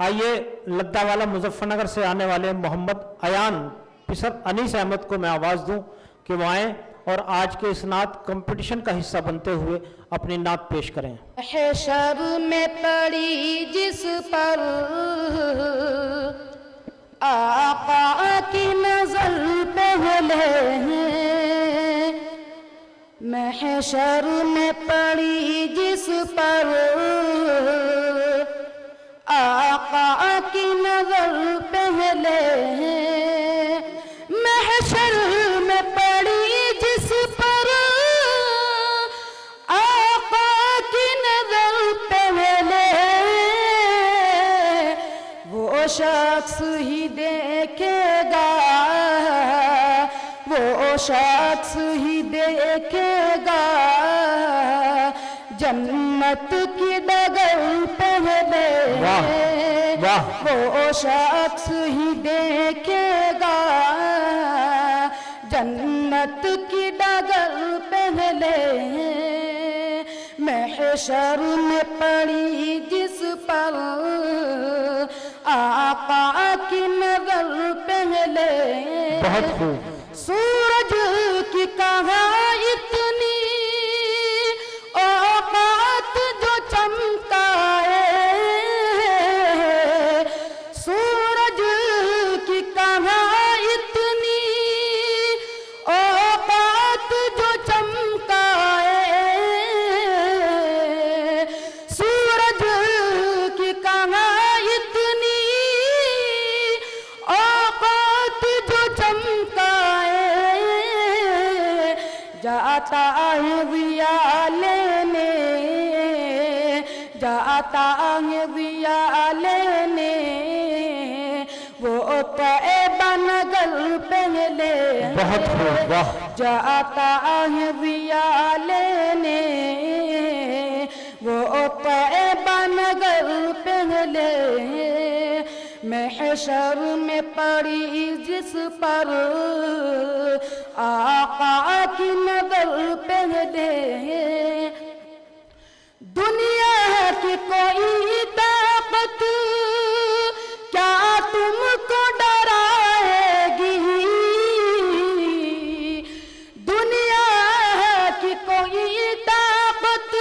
आइए लद्दावाला मुजफ्फरनगर से आने वाले मोहम्मद अयान पिसर अनीस अहमद को मैं आवाज़ दूं कि वो आएँ और आज के इस नात कंपटीशन का हिस्सा बनते हुए अपनी नात पेश करें। शब में पड़ी जिस पर आका की नजर पहले हैं, महशर में पड़ी जिस पर आका की नजर पहले हैं, महशर में पड़ी जिस पर आका की नजर पहले, वो शख्स ही देखेगा, वो शख्स ही देखेगा जन्नत की डगर पहले, वो शख्स ही देखेगा जन्नत की डगर पहले, महशर में पड़ी जिस पर आका की नजर पहले। बहुत खूब। सूरज की कहाँ इतनी औकात जो चमकाए, सूरज की कहाँ इतनी औकात जो चमकाए, सूरज की कहाँ इतनी औकात जो चमकाए, जाता है दिया लेने, जाता है दिया लेने, वो तैबा नगर पहले, बहुत खूब, वाह। जाता है दिया लेने, वो तैबा नगर पहले, महशर में पड़ी जिस पर आका की नजर पहले, दुनिया की कोई ताकत क्या तुमको डराएगी, दुनिया की कोई ताकत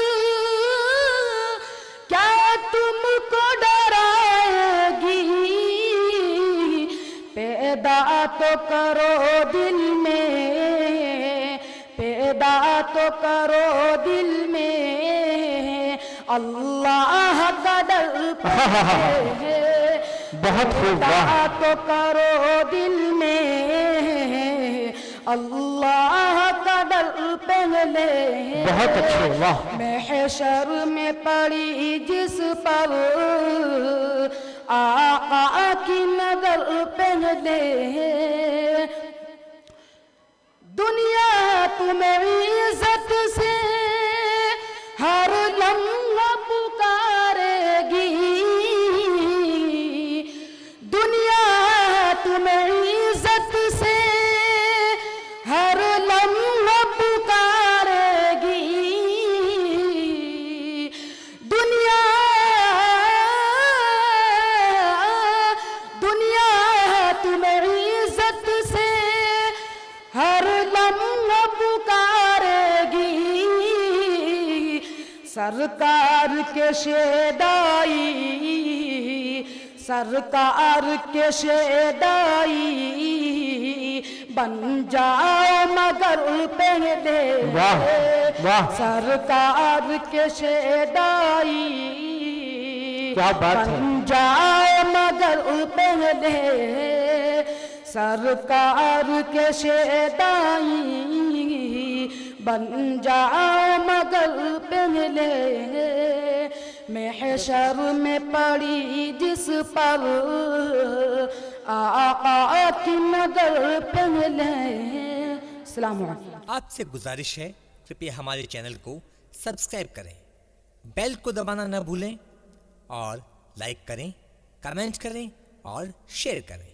क्या तुमको डराएगी, पैदा तो करो दिल में, पैदा तो करो दिल में अल्लाह का डर पहले, बहुत खूब, पैदा तो करो दिल में अल्लाह का डर पहले, बहुत अच्छे, वाह। महशर में पड़ी जिस पर आका की नजर पहले, दुनिया तुम्हें इज्जत से हर लम्हा पुकारेगी, दुनिया तुम्हें इज्जत से हर लम्हा पुकारेगी, दुनिया तुम्हें इज्जत से हर लम्हा पुकारेगी, सरकार के शेदाई, सरकार के शेदाई बन जाओ मगर पहले, वाह, वाह। सरकार के शेदाई क्या बात है। बन जाओ मगर पहले, सरकार के शेदाई बन जाओ मगर पहले, महशर में पड़ी जिस पर आका की नजर पहले। अस्सलाम वालेकुम। आपसे गुजारिश है कृपया हमारे चैनल को सब्सक्राइब करें, बेल को दबाना न भूलें और लाइक करें, कमेंट करें और शेयर करें।